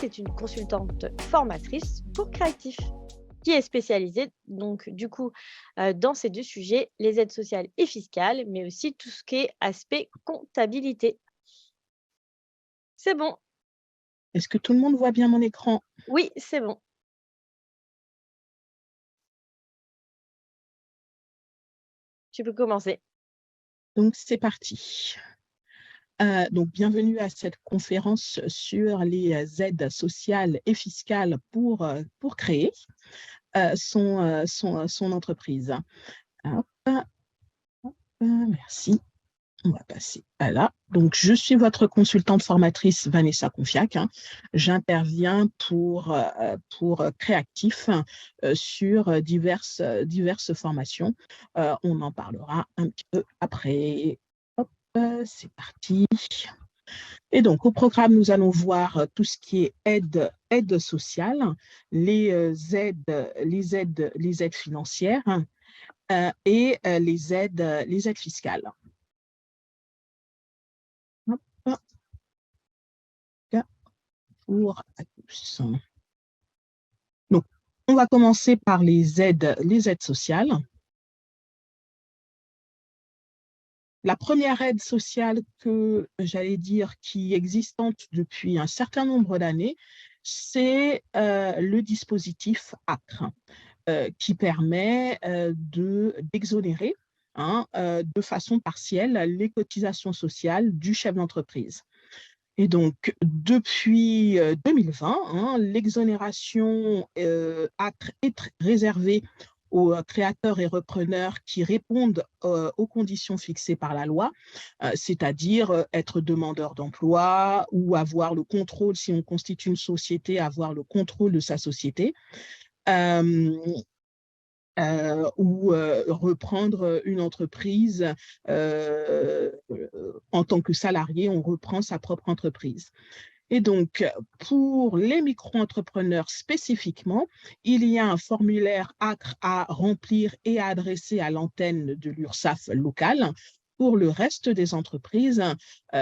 c'est une consultante formatrice pour créatifs qui est spécialisée donc du coup dans ces deux sujets, les aides sociales et fiscales, mais aussi tout ce qui est aspect comptabilité. C'est bon, Est-ce que tout le monde voit bien mon écran? oui, c'est bon. Tu peux commencer. Donc c'est parti. Donc bienvenue à cette conférence sur les aides sociales et fiscales pour créer, son entreprise. Hop, merci. On va passer à là. Donc je suis votre consultante formatrice Vanessa Confiac, hein. J'interviens pour Créactif, sur diverses formations. On en parlera un petit peu après. Hop, c'est parti. Et donc, au programme, nous allons voir tout ce qui est aide sociale, les aides financières, et les aides fiscales. Hop, pour à tous. Donc, on va commencer par les aides sociales. La première aide sociale que j'allais dire qui est existante depuis un certain nombre d'années, c'est le dispositif ACRE, qui permet d'exonérer, hein, de façon partielle les cotisations sociales du chef d'entreprise. Et donc, depuis 2020, hein, l'exonération ACRE est réservée aux créateurs et repreneurs qui répondent aux conditions fixées par la loi, c'est-à-dire être demandeur d'emploi ou avoir le contrôle, si on constitue une société, avoir le contrôle de sa société. Ou reprendre une entreprise en tant que salarié, on reprend sa propre entreprise. Et donc, pour les micro-entrepreneurs spécifiquement, il y a un formulaire ACRE à remplir et à adresser à l'antenne de l'URSSAF locale. Pour le reste des entreprises,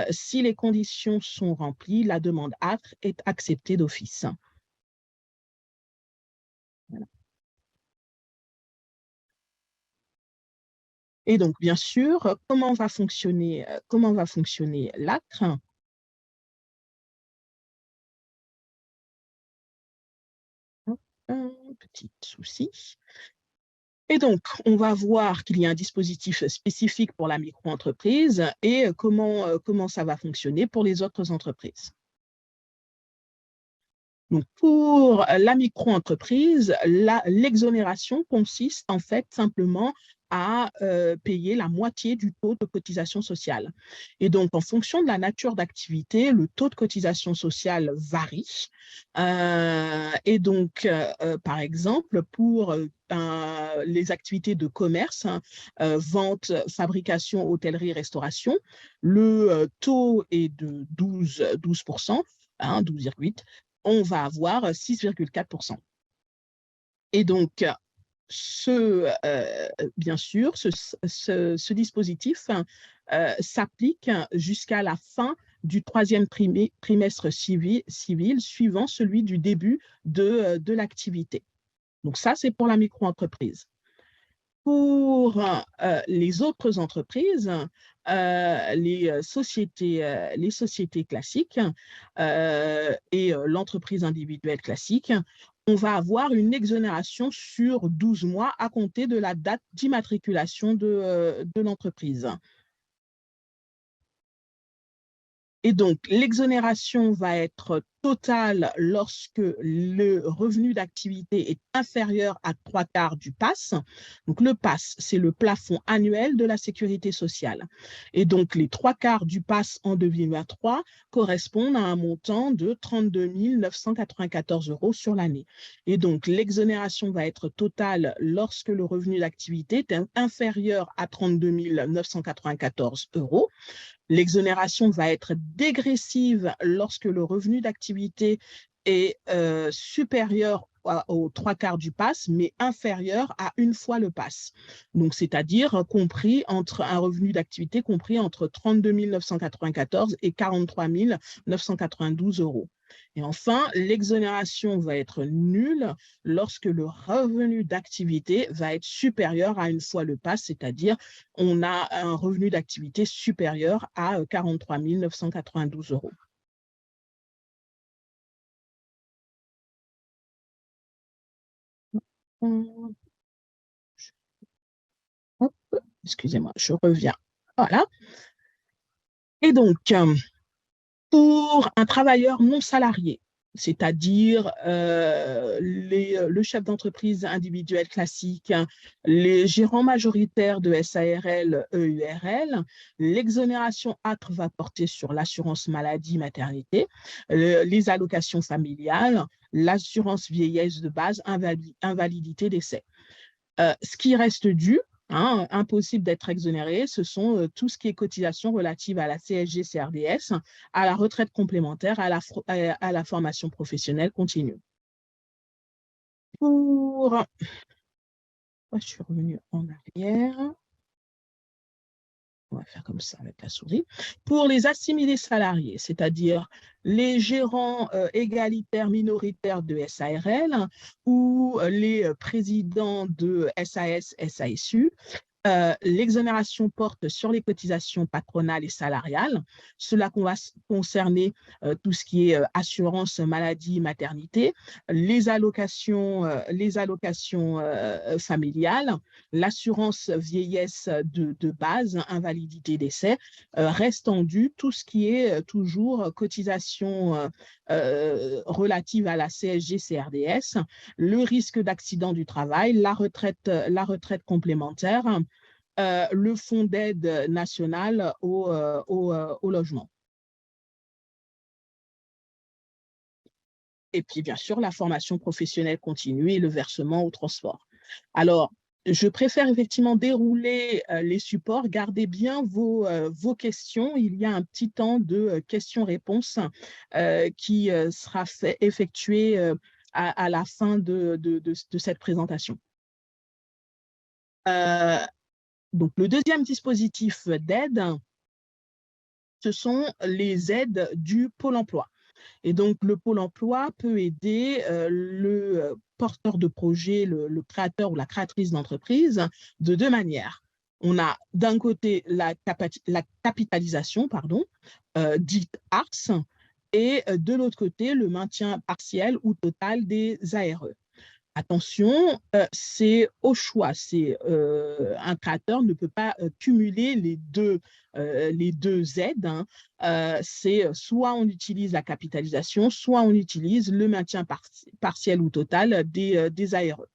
si les conditions sont remplies, la demande ACRE est acceptée d'office. Voilà. Et donc, bien sûr, comment va fonctionner l'ACRE? Un petit souci. Et donc, on va voir qu'il y a un dispositif spécifique pour la micro-entreprise et comment ça va fonctionner pour les autres entreprises. Donc, pour la micro-entreprise, l'exonération consiste en fait simplement à payer la moitié du taux de cotisation sociale. Et donc, en fonction de la nature d'activité, le taux de cotisation sociale varie. Et donc, par exemple, pour les activités de commerce, hein, vente, fabrication, hôtellerie, restauration, le taux est de 12%, hein, 12,8%. On va avoir 6,4%. Et donc, bien sûr, ce dispositif s'applique jusqu'à la fin du troisième trimestre civil suivant celui du début de l'activité. Donc ça, c'est pour la micro-entreprise. Pour les autres entreprises, les sociétés classiques et l'entreprise individuelle classique, on va avoir une exonération sur 12 mois à compter de la date d'immatriculation de l'entreprise. Et donc, l'exonération va être totale lorsque le revenu d'activité est inférieur à 3/4 du PAS. Donc, le PAS, c'est le plafond annuel de la sécurité sociale. Et donc, les 3/4 du PAS en 2023 correspondent à un montant de 32 994 € sur l'année. Et donc, l'exonération va être totale lorsque le revenu d'activité est inférieur à 32 994 €. L'exonération va être dégressive lorsque le revenu d'activité est supérieur aux 3/4 du PAS, mais inférieur à une fois le PAS. Donc, c'est-à-dire compris entre un revenu d'activité compris entre 32 994 et 43 992 €. Et enfin, l'exonération va être nulle lorsque le revenu d'activité va être supérieur à une fois le PASS, c'est-à-dire on a un revenu d'activité supérieur à 43 992 €. Hum, hop, excusez-moi, je reviens. Voilà. Et donc, pour un travailleur non salarié, c'est-à-dire le chef d'entreprise individuel classique, les gérants majoritaires de SARL, EURL, l'exonération ATRE va porter sur l'assurance maladie, maternité, les allocations familiales, l'assurance vieillesse de base, invalidité, décès. Ce qui reste dû, impossible d'être exonéré, ce sont tout ce qui est cotisations relatives à la CSG, CRDS, à la retraite complémentaire, à la formation professionnelle continue. Je suis revenue en arrière. On va faire comme ça avec la souris. Pour les assimilés salariés, c'est-à-dire les gérants égalitaires minoritaires de SARL ou les présidents de SAS, SASU, l'exonération porte sur les cotisations patronales et salariales. Cela va concerner tout ce qui est assurance maladie, maternité, les allocations familiales, l'assurance vieillesse de base, invalidité, décès, restant dû tout ce qui est toujours cotisation relative à la CSG, CRDS, le risque d'accident du travail, la retraite complémentaire, le fonds d'aide national au logement. Et puis, bien sûr, la formation professionnelle continue et le versement au transport. Alors, je préfère effectivement dérouler les supports. Gardez bien vos questions. Il y a un petit temps de questions-réponses qui sera effectué à la fin de cette présentation. Donc, le deuxième dispositif d'aide, ce sont les aides du Pôle emploi. Et donc, le Pôle emploi peut aider le porteur de projet, le créateur ou la créatrice d'entreprise de deux manières. On a d'un côté la capitalisation, dite ARS, et de l'autre côté, le maintien partiel ou total des ARE. Attention, c'est au choix. Un créateur ne peut pas cumuler les deux aides. C'est soit on utilise la capitalisation, soit on utilise le maintien partiel ou total des ARE.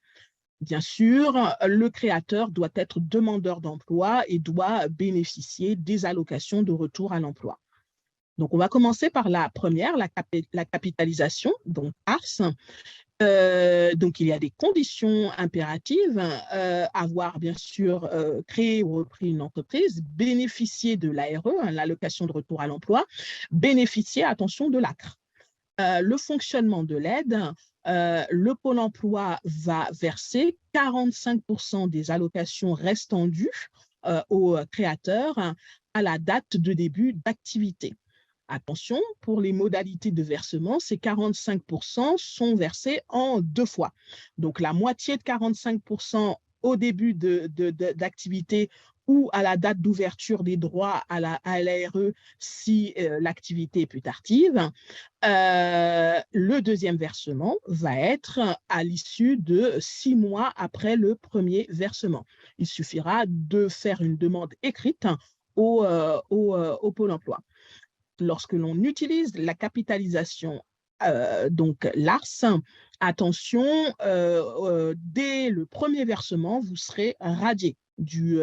Bien sûr, le créateur doit être demandeur d'emploi et doit bénéficier des allocations de retour à l'emploi. Donc, on va commencer par la première, la capitalisation, donc ARS. Donc, il y a des conditions impératives, avoir bien sûr créé ou repris une entreprise, bénéficier de l'ARE, l'allocation de retour à l'emploi, bénéficier, attention, de l'ACRE. Le fonctionnement de l'aide, le Pôle emploi va verser 45% des allocations restant dues aux créateurs à la date de début d'activité. Attention, pour les modalités de versement, ces 45% sont versés en deux fois. Donc, la moitié de 45% au début d'activité ou à la date d'ouverture des droits à l'ARE si l'activité est plus tardive. Le deuxième versement va être à l'issue de 6 mois après le premier versement. Il suffira de faire une demande écrite au Pôle emploi. Lorsque l'on utilise la capitalisation, donc l'ARS, attention, dès le premier versement, vous serez radié du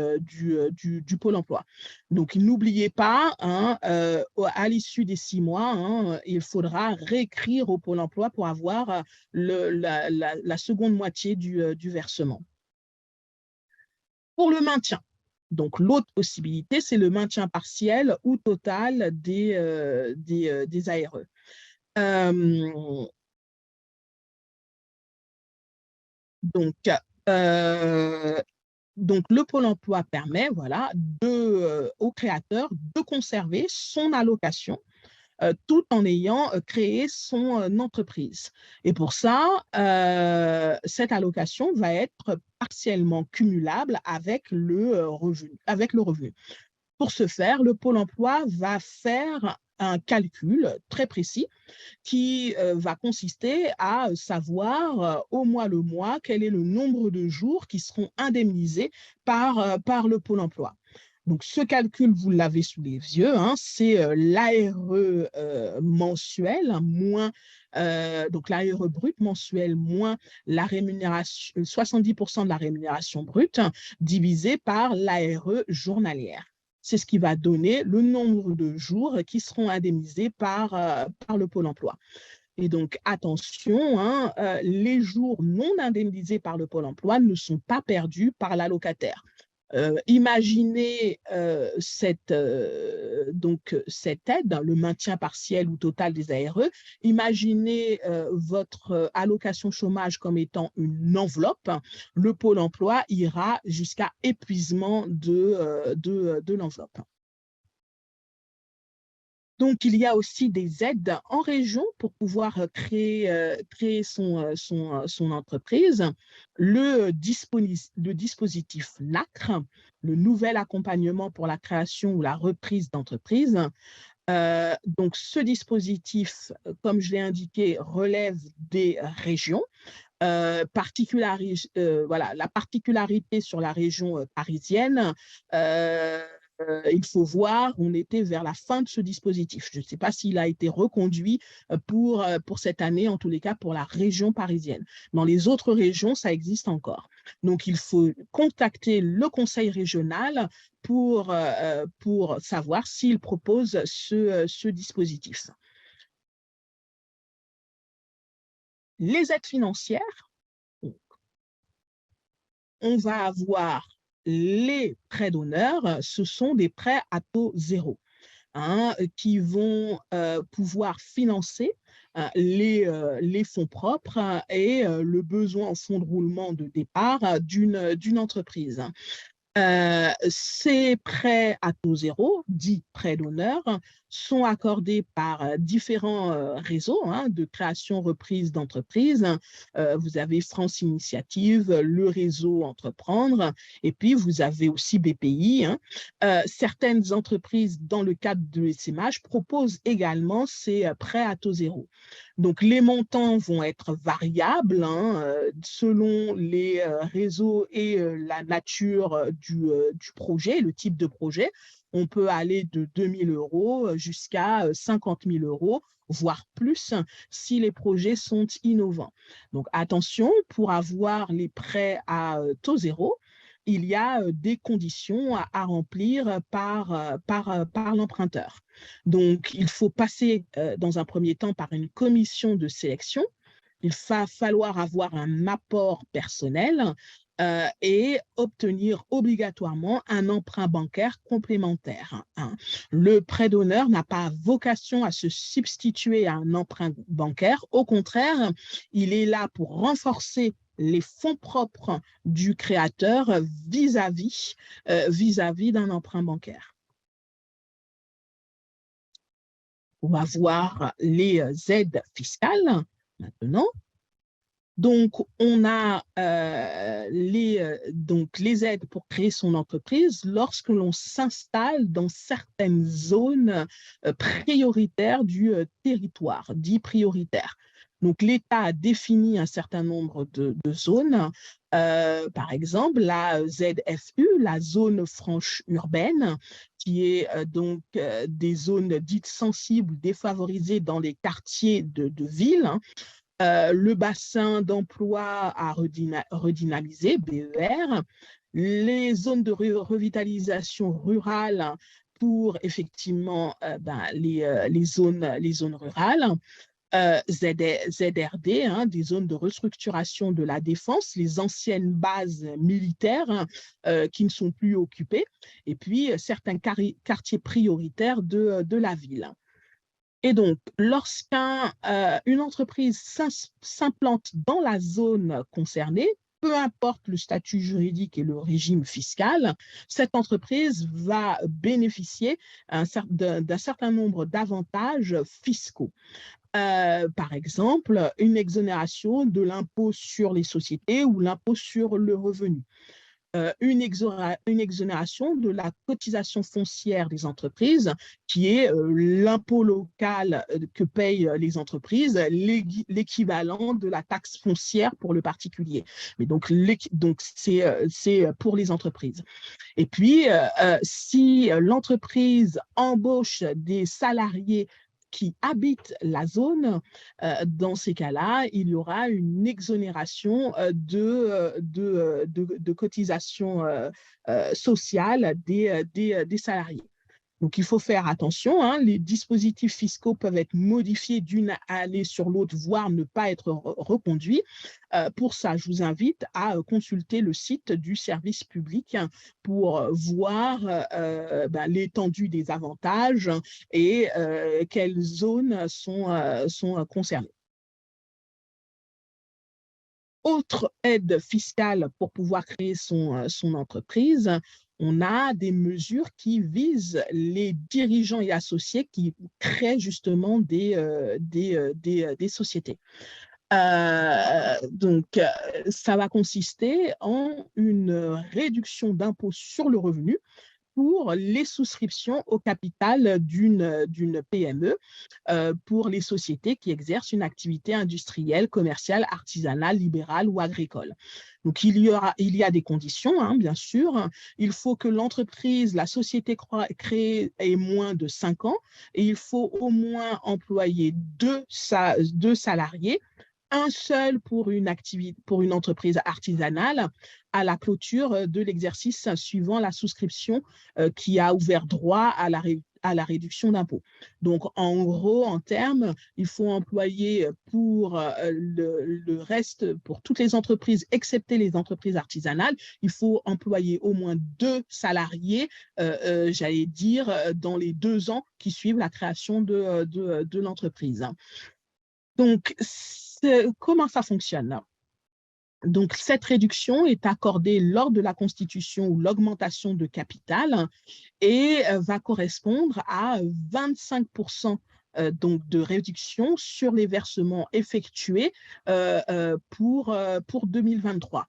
Pôle emploi. Donc, n'oubliez pas, à l'issue des 6 mois, il faudra réécrire au Pôle emploi pour avoir la seconde moitié du versement. Pour le maintien, donc, l'autre possibilité, c'est le maintien partiel ou total des ARE. Donc, le Pôle emploi permet au créateur de conserver son allocation tout en ayant créé son entreprise. Et pour ça, cette allocation va être partiellement cumulable avec le revenu. Pour ce faire, le Pôle emploi va faire un calcul très précis qui va consister à savoir au mois le mois quel est le nombre de jours qui seront indemnisés par le Pôle emploi. Donc, ce calcul, vous l'avez sous les yeux, hein, c'est l'ARE mensuel moins donc l'ARE brut mensuel moins la rémunération, 70% de la rémunération brute divisé par l'ARE journalière. C'est ce qui va donner le nombre de jours qui seront indemnisés par le Pôle emploi. Et donc, attention, hein, les jours non indemnisés par le Pôle emploi ne sont pas perdus par l'allocataire. Imaginez cette aide, le maintien partiel ou total des ARE. Imaginez votre allocation chômage comme étant une enveloppe. Le Pôle emploi ira jusqu'à épuisement de l'enveloppe. Donc, il y a aussi des aides en région pour pouvoir créer son entreprise. Le dispositif NACRE, le nouvel accompagnement pour la création ou la reprise d'entreprise. Donc, ce dispositif, comme je l'ai indiqué, relève des régions. Voilà, la particularité sur la région parisienne, il faut voir, on était vers la fin de ce dispositif. Je ne sais pas s'il a été reconduit pour cette année, en tous les cas pour la région parisienne. Dans les autres régions, ça existe encore. Donc, il faut contacter le conseil régional pour savoir s'il propose ce dispositif. Les aides financières, on va avoir les prêts d'honneur, ce sont des prêts à taux zéro, hein, qui vont pouvoir financer les fonds propres et le besoin en fonds de roulement de départ d'une entreprise. Ces prêts à taux zéro, dits prêts d'honneur, sont accordés par différents réseaux hein, de création-reprise d'entreprises. Vous avez France Initiative, le réseau Entreprendre, et puis vous avez aussi BPI. Hein. Certaines entreprises, dans le cadre de l'SMH, proposent également ces prêts à taux zéro. Donc, les montants vont être variables hein, selon les réseaux et la nature du projet, le type de projet. On peut aller de 2 000 € jusqu'à 50 000 €, voire plus, si les projets sont innovants. Donc, attention, pour avoir les prêts à taux zéro, il y a des conditions à remplir par l'emprunteur. Donc, il faut passer dans un premier temps par une commission de sélection. Il va falloir avoir un apport personnel et obtenir obligatoirement un emprunt bancaire complémentaire. Hein. Le prêt d'honneur n'a pas vocation à se substituer à un emprunt bancaire. Au contraire, il est là pour renforcer les fonds propres du créateur vis-à-vis d'un emprunt bancaire. On va voir les aides fiscales maintenant. Donc, on a les aides pour créer son entreprise lorsque l'on s'installe dans certaines zones prioritaires du territoire, dit prioritaire. Donc, l'État a défini un certain nombre de zones. Par exemple, la ZFU, la zone franche urbaine, qui est donc des zones dites sensibles, défavorisées dans les quartiers de ville. Hein. Le bassin d'emploi à redynamiser, BER, les zones de revitalisation rurale pour effectivement les zones rurales, ZRD, hein, des zones de restructuration de la défense, les anciennes bases militaires qui ne sont plus occupées, et puis certains quartiers prioritaires de la ville. Et donc, lorsqu'une entreprise s'implante dans la zone concernée, peu importe le statut juridique et le régime fiscal, cette entreprise va bénéficier d'un certain nombre d'avantages fiscaux. Par exemple, une exonération de l'impôt sur les sociétés ou l'impôt sur le revenu. Une exonération de la cotisation foncière des entreprises, qui est l'impôt local que payent les entreprises, l'équivalent de la taxe foncière pour le particulier. Mais donc, c'est pour les entreprises. Et puis, si l'entreprise embauche des salariés qui habitent la zone, dans ces cas-là, il y aura une exonération de cotisation sociale des salariés. Donc, il faut faire attention, hein, les dispositifs fiscaux peuvent être modifiés d'une année sur l'autre, voire ne pas être reconduits. Pour ça, je vous invite à consulter le site du service public, hein, pour voir l'étendue des avantages et quelles zones sont concernées. Autre aide fiscale pour pouvoir créer son entreprise, on a des mesures qui visent les dirigeants et associés qui créent justement des sociétés. Ça va consister en une réduction d'impôt sur le revenu pour les souscriptions au capital d'une PME, pour les sociétés qui exercent une activité industrielle, commerciale, artisanale, libérale ou agricole. Donc, il y a des conditions, hein, bien sûr. Il faut que l'entreprise, la société créée ait moins de 5 ans et il faut au moins employer deux salariés, un seul pour une entreprise artisanale, à la clôture de l'exercice suivant la souscription qui a ouvert droit à la réduction d'impôt. Donc, en gros, en termes, il faut employer pour le reste, pour toutes les entreprises, excepté les entreprises artisanales, il faut employer au moins 2 salariés, j'allais dire, dans les 2 ans qui suivent la création de l'entreprise. Donc, comment ça fonctionne? Donc, cette réduction est accordée lors de la constitution ou l'augmentation de capital et va correspondre à 25% donc de réduction sur les versements effectués pour 2023.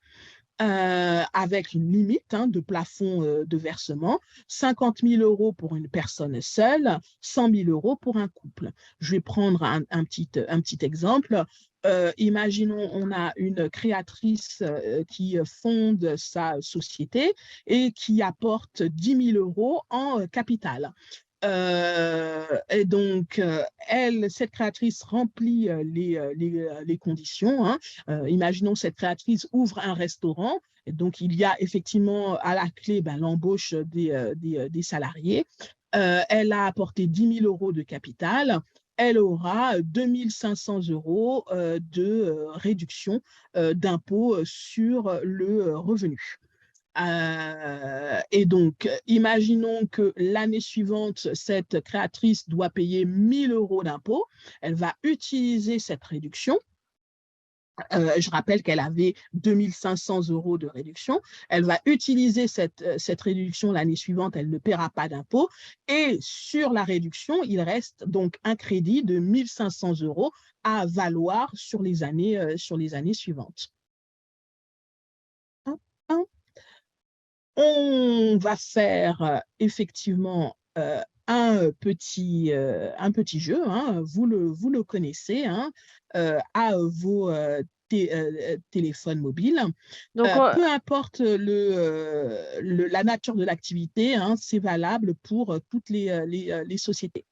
Avec une limite, hein, de plafond de versement, 50 000 € pour une personne seule, 100 000 € pour un couple. Je vais prendre un petit exemple. Imaginons, on a une créatrice qui fonde sa société et qui apporte 10 000 € en capital. Et donc, cette créatrice remplit les conditions, hein. Imaginons cette créatrice ouvre un restaurant, et donc il y a effectivement à la clé l'embauche des salariés. Elle a apporté 10 000 € de capital. Elle aura 2 500 € de réduction d'impôt sur le revenu. Et donc, imaginons que l'année suivante, cette créatrice doit payer 1 000 € d'impôts. Elle va utiliser cette réduction. Je rappelle qu'elle avait 2 500 € de réduction. Elle va utiliser cette réduction l'année suivante, elle ne paiera pas d'impôt. Et sur la réduction, il reste donc un crédit de 1 500 € à valoir sur les années suivantes. On va faire effectivement un petit jeu, hein, vous le connaissez, hein, à vos téléphones mobiles. Donc, Peu importe la nature de l'activité, hein, c'est valable pour toutes les sociétés.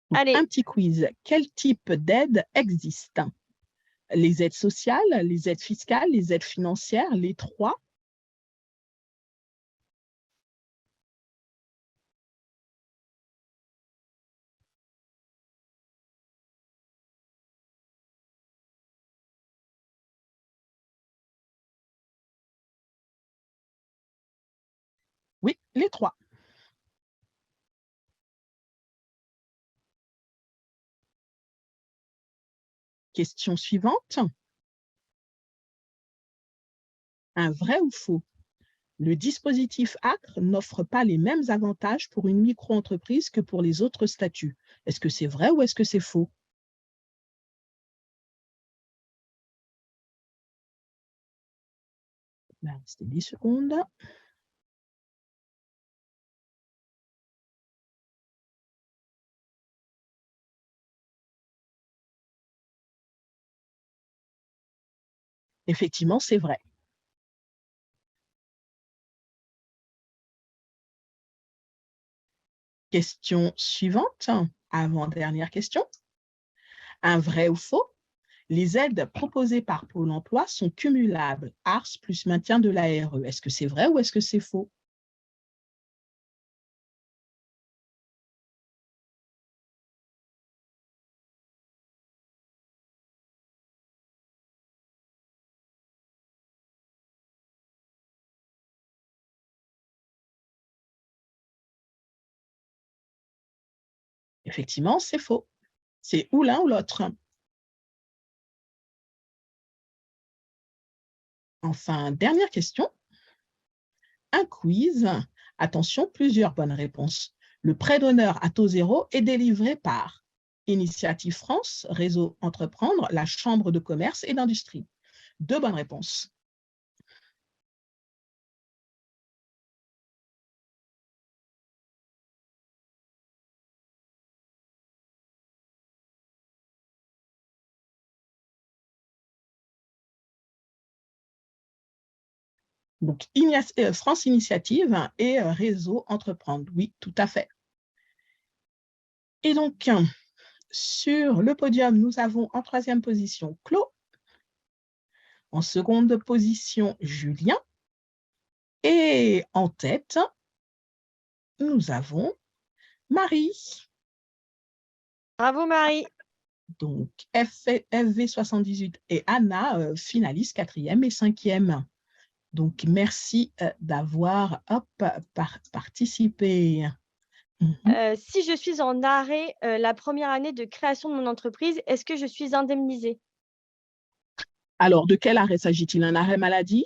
Donc, un allez, petit quiz. Quel type d'aide existe? Les aides sociales, les aides fiscales, les aides financières, les 3? Oui, les 3. Question suivante. Un vrai ou faux? Le dispositif ACRE n'offre pas les mêmes avantages pour une micro-entreprise que pour les autres statuts. Est-ce que c'est vrai ou est-ce que c'est faux? Là, c'était 10 secondes. Effectivement, c'est vrai. Question suivante, avant-dernière question. Un vrai ou faux? Les aides proposées par Pôle emploi sont cumulables, ARS plus maintien de l'ARE. Est-ce que c'est vrai ou est-ce que c'est faux? Effectivement, c'est faux. C'est ou l'un ou l'autre. Enfin, dernière question. Un quiz. Attention, plusieurs bonnes réponses. Le prêt d'honneur à taux zéro est délivré par Initiative France, Réseau Entreprendre, la Chambre de commerce et d'industrie. 2 bonnes réponses. Donc, France Initiative et Réseau Entreprendre. Oui, tout à fait. Et donc, sur le podium, nous avons en 3e position Claude, en 2e position Julien, et en tête, nous avons Marie. Bravo Marie. Donc, FV78 et Anna, finalistes 4e et 5e. Donc, merci d'avoir participé. Si je suis en arrêt la première année de création de mon entreprise, est-ce que je suis indemnisée? Alors, de quel arrêt s'agit-il? Un arrêt maladie?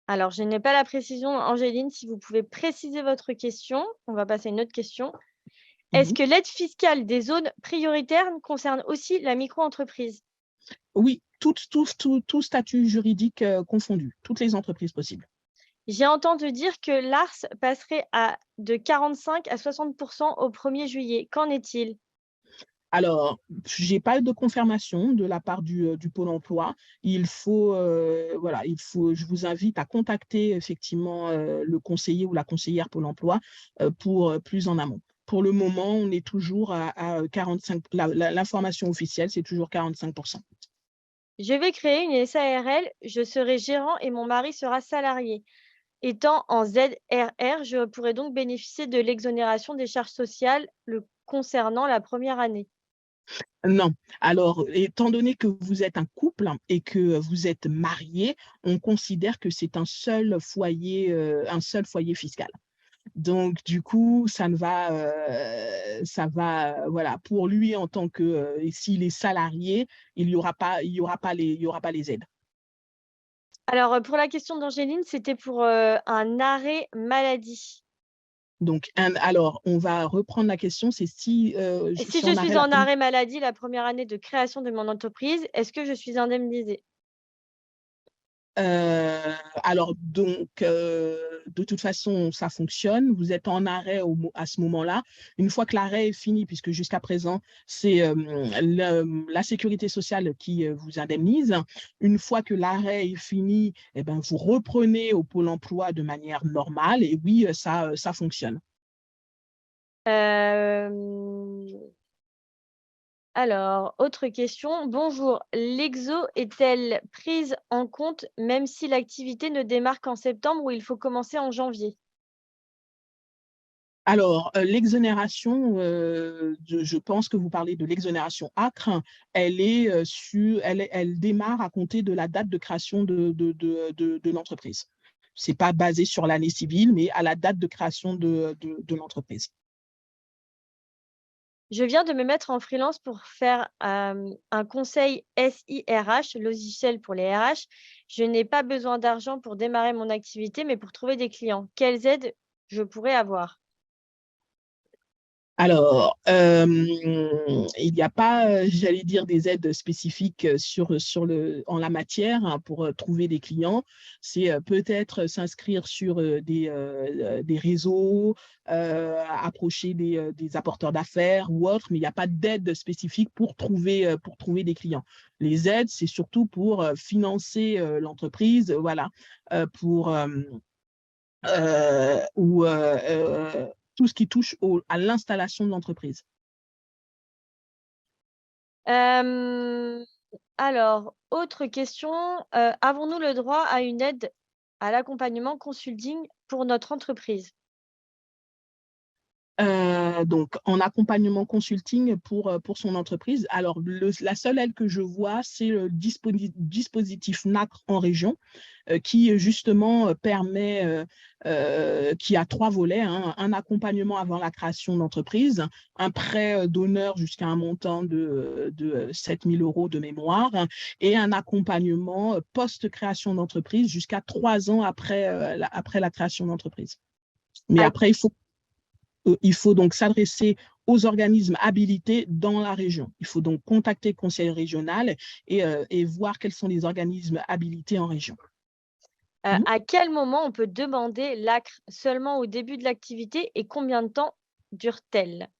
Alors, je n'ai pas la précision, Angéline, si vous pouvez préciser votre question. On va passer à une autre question. Est-ce que l'aide fiscale des zones prioritaires concerne aussi la micro-entreprise? Oui, tout statut juridique confondu, toutes les entreprises possibles. J'ai entendu dire que l'ARS passerait de 45 à 60% au 1er juillet. Qu'en est-il? Alors, je n'ai pas eu de confirmation de la part du Pôle emploi. Voilà, je vous invite à contacter effectivement le conseiller ou la conseillère Pôle emploi pour plus en amont. Pour le moment, on est toujours à 45, l'information officielle, c'est toujours 45%. Je vais créer une SARL, je serai gérant et mon mari sera salarié. Étant en ZRR, je pourrai donc bénéficier de l'exonération des charges sociales concernant la première année. Non. Alors, étant donné que vous êtes un couple et que vous êtes mariés, on considère que c'est un seul foyer fiscal. Donc, du coup, voilà, pour lui en tant que, s'il est salarié, il y aura pas les aides. Alors, pour la question d'Angéline, c'était pour un arrêt maladie. Donc, alors, on va reprendre la question, c'est si Et je si suis je en suis arrêt la en première. arrêt maladie la première année de création de mon entreprise, est-ce que je suis indemnisée? Alors, donc, de toute façon, ça fonctionne. Vous êtes en arrêt à ce moment-là. Une fois que l'arrêt est fini, puisque jusqu'à présent, c'est la sécurité sociale qui vous indemnise. Une fois que l'arrêt est fini, eh ben, vous reprenez au Pôle emploi de manière normale. Et oui, ça fonctionne. Euh, Alors, autre question. Bonjour, l'exo est-elle prise en compte même si l'activité ne démarre qu'en septembre ou il faut commencer en janvier? Alors, l'exonération, je pense que vous parlez de l'exonération ACRE, elle démarre à compter de la date de création de l'entreprise. Ce n'est pas basé sur l'année civile, mais à la date de création de l'entreprise. Je viens de me mettre en freelance pour faire un conseil SIRH, logiciel pour les RH. Je n'ai pas besoin d'argent pour démarrer mon activité, mais pour trouver des clients. Quelles aides je pourrais avoir? Alors, il n'y a pas, j'allais dire, des aides spécifiques en la matière, hein, pour trouver des clients. C'est peut-être s'inscrire sur des réseaux, approcher des apporteurs d'affaires ou autres, mais il n'y a pas d'aide spécifique pour trouver des clients. Les aides, c'est surtout pour financer l'entreprise, voilà, pour ou tout ce qui touche à l'installation de l'entreprise. Euh, alors, autre question, avons-nous le droit à une aide à l'accompagnement consulting pour notre entreprise? Donc, en accompagnement consulting pour son entreprise. Alors, la seule aide que je vois, c'est le dispositif NACRE en région, qui justement permet, qui a 3 volets, hein, un accompagnement avant la création d'entreprise, un prêt d'honneur jusqu'à un montant de 7 000 € de mémoire, et un accompagnement post-création d'entreprise jusqu'à 3 ans après la création d'entreprise. Mais À après, il faut donc s'adresser aux organismes habilités dans la région. Il faut donc contacter le conseil régional et voir quels sont les organismes habilités en région. À quel moment on peut demander l'ACRE? Seulement au début de l'activité et combien de temps dure-t-elle?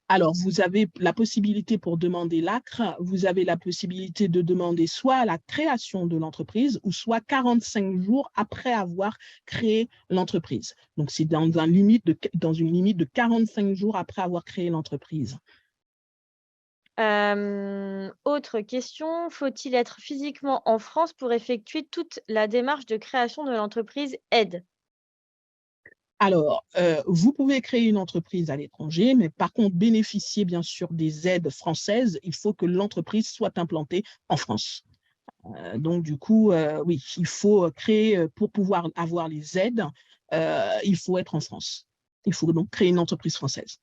Alors, vous avez la possibilité pour demander l'ACRE, vous avez la possibilité de demander soit à la création de l'entreprise ou soit 45 jours après avoir créé l'entreprise. Donc, c'est dans une limite de 45 jours après avoir créé l'entreprise. Autre question, faut-il être physiquement en France pour effectuer toute la démarche de création de l'entreprise aide? Alors, vous pouvez créer une entreprise à l'étranger, mais par contre, bénéficier bien sûr des aides françaises, il faut que l'entreprise soit implantée en France. Donc, du coup, oui, il faut créer, pour pouvoir avoir les aides, il faut être en France. Il faut donc créer une entreprise française.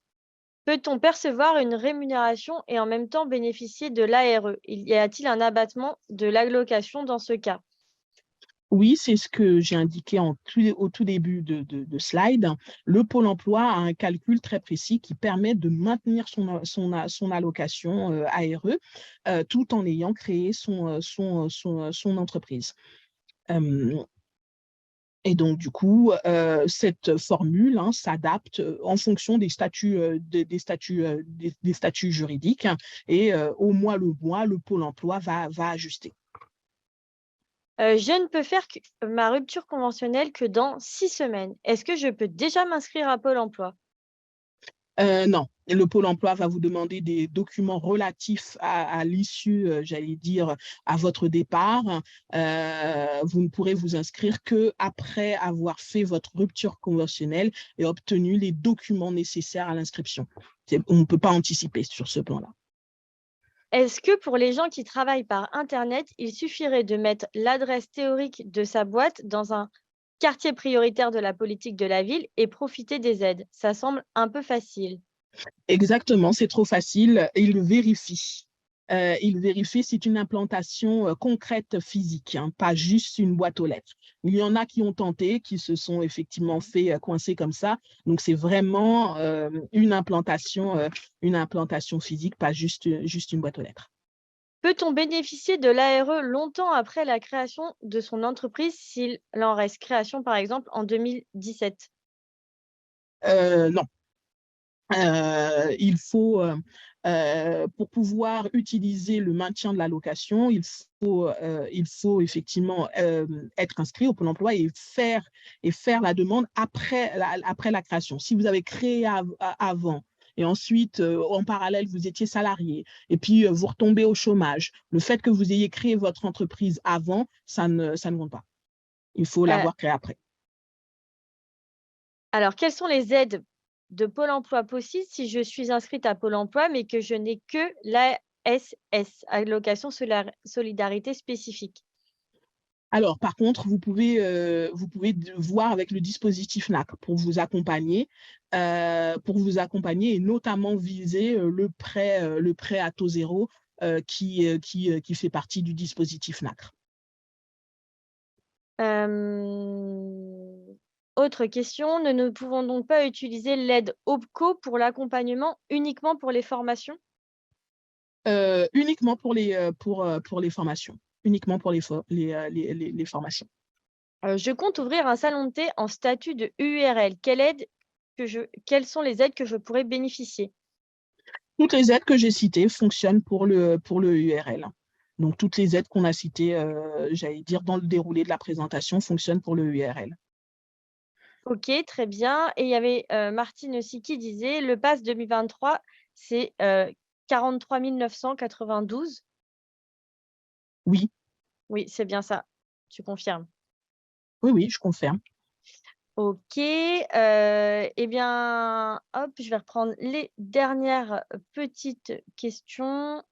Peut-on percevoir une rémunération et en même temps bénéficier de l'ARE? Y a-t-il un abattement de l'allocation dans ce cas? Oui, c'est ce que j'ai indiqué au tout début de slide. Le Pôle emploi a un calcul très précis qui permet de maintenir son allocation ARE, tout en ayant créé son entreprise. Et donc, du coup, cette formule, hein, s'adapte en fonction des statuts, des statuts juridiques, hein, et au mois, le Pôle emploi va ajuster. Je ne peux faire ma rupture conventionnelle que dans 6 semaines. Est-ce que je peux déjà m'inscrire à Pôle emploi? Non, le Pôle emploi va vous demander des documents relatifs à l'issue, j'allais dire, à votre départ. Vous ne pourrez vous inscrire qu'après avoir fait votre rupture conventionnelle et obtenu les documents nécessaires à l'inscription. On ne peut pas anticiper sur ce plan-là. Est-ce que pour les gens qui travaillent par Internet, il suffirait de mettre l'adresse théorique de sa boîte dans un quartier prioritaire de la politique de la ville et profiter des aides? Ça semble un peu facile. Exactement, c'est trop facile. Il vérifie. Il vérifie, c'est une implantation concrète physique, hein, pas juste une boîte aux lettres. Il y en a qui ont tenté, qui se sont effectivement fait coincer comme ça. Donc, c'est vraiment une implantation physique, pas juste une boîte aux lettres. Peut-on bénéficier de l'ARE longtemps après la création de son entreprise s'il en reste création, par exemple, en 2017? Non. Il faut, pour pouvoir utiliser le maintien de la location, il faut effectivement être inscrit au Pôle emploi et faire la demande après la création. Si vous avez créé avant et ensuite, en parallèle, vous étiez salarié et puis vous retombez au chômage, le fait que vous ayez créé votre entreprise avant, ça ne compte pas. Il faut Heu, l'avoir créé après. alors, quelles sont les aides de Pôle emploi possibles si je suis inscrite à Pôle emploi, mais que je n'ai que l'ASS, allocation solidarité spécifique? Alors, par contre, vous pouvez voir avec le dispositif NAC pour vous accompagner et notamment viser le prêt à taux zéro qui fait partie du dispositif NAC. Autre question, ne nous pouvons donc pas utiliser l'aide OPCO pour l'accompagnement uniquement pour les formations? Uniquement pour les formations. Uniquement pour les formations. Je compte ouvrir un salon de thé en statut de URL. Quelles sont les aides que je pourrais bénéficier? Toutes les aides que j'ai citées fonctionnent pour le URL. Donc, toutes les aides qu'on a citées, j'allais dire, dans le déroulé de la présentation, fonctionnent pour le URL. OK, très bien. Et il y avait, Martine aussi qui disait: «Le pass 2023, c'est, 43 992». Oui, Oui, c'est bien ça, tu confirmes? oui, oui, je confirme. OK, et bien, hop, je vais reprendre les dernières, petites questions.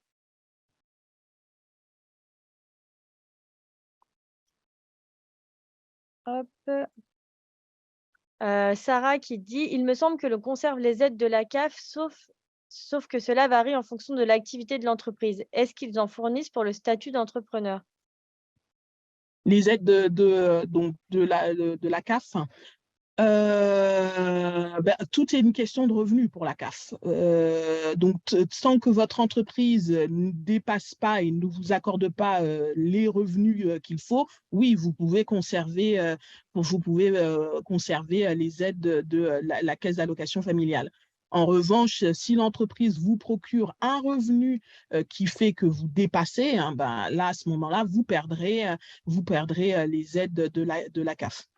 Hop, Sarah qui dit: «Il me semble que l'on conserve les aides de la CAF sauf que cela varie en fonction de l'activité de l'entreprise. Est-ce qu'ils en fournissent pour le statut d'entrepreneur?» Les aides donc de la CAF. Tout est une question de revenus pour la CAF. Donc, tant que votre entreprise ne dépasse pas et ne vous accorde pas les revenus qu'il faut, oui, vous pouvez conserver les aides de la caisse d'allocation familiale. En revanche, si l'entreprise vous procure un revenu qui fait que vous dépassez, hein, là, à ce moment-là, vous perdrez les aides de la CAF.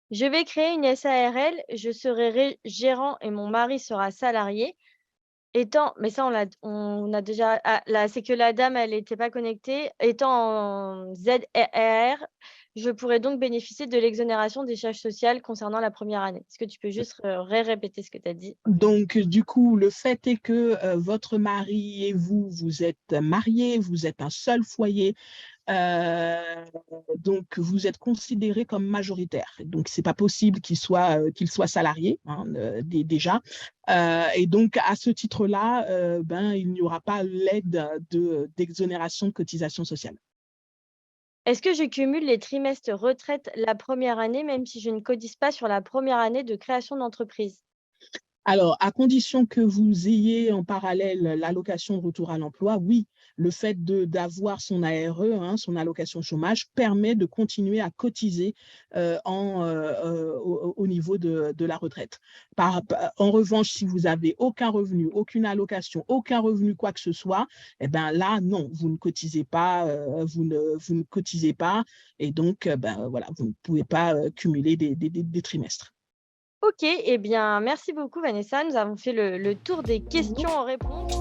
Je vais créer une SARL, je serai gérant et mon mari sera salarié. Mais ça, on a déjà. Ah, là, c'est que la dame, elle n'était pas connectée. Étant en ZRR, je pourrais donc bénéficier de l'exonération des charges sociales concernant la première année. Est-ce que tu peux juste répéter ce que tu as dit? Donc, du coup, le fait est que votre mari et vous, vous êtes mariés, vous êtes un seul foyer, euh, donc vous êtes considéré comme majoritaire. Donc, c'est pas possible qu'il soit salarié, hein, déjà. Et donc, à ce titre-là, il n'y aura pas l'aide d'exonération de cotisation sociale. Est-ce que je cumule les trimestres retraite la première année, même si je ne cotise pas sur la première année de création d'entreprise? Alors, à condition que vous ayez en parallèle l'allocation de retour à l'emploi, oui, le fait d'avoir son ARE, hein, son allocation chômage, permet de continuer à cotiser au niveau de la retraite. En revanche, si vous n'avez aucun revenu, aucune allocation, aucun revenu, quoi que ce soit, eh ben là, non, vous ne cotisez pas, vous ne cotisez pas, et donc, voilà, vous ne pouvez pas cumuler des trimestres. OK, eh bien, merci beaucoup Vanessa. Nous avons fait le tour des questions-réponses.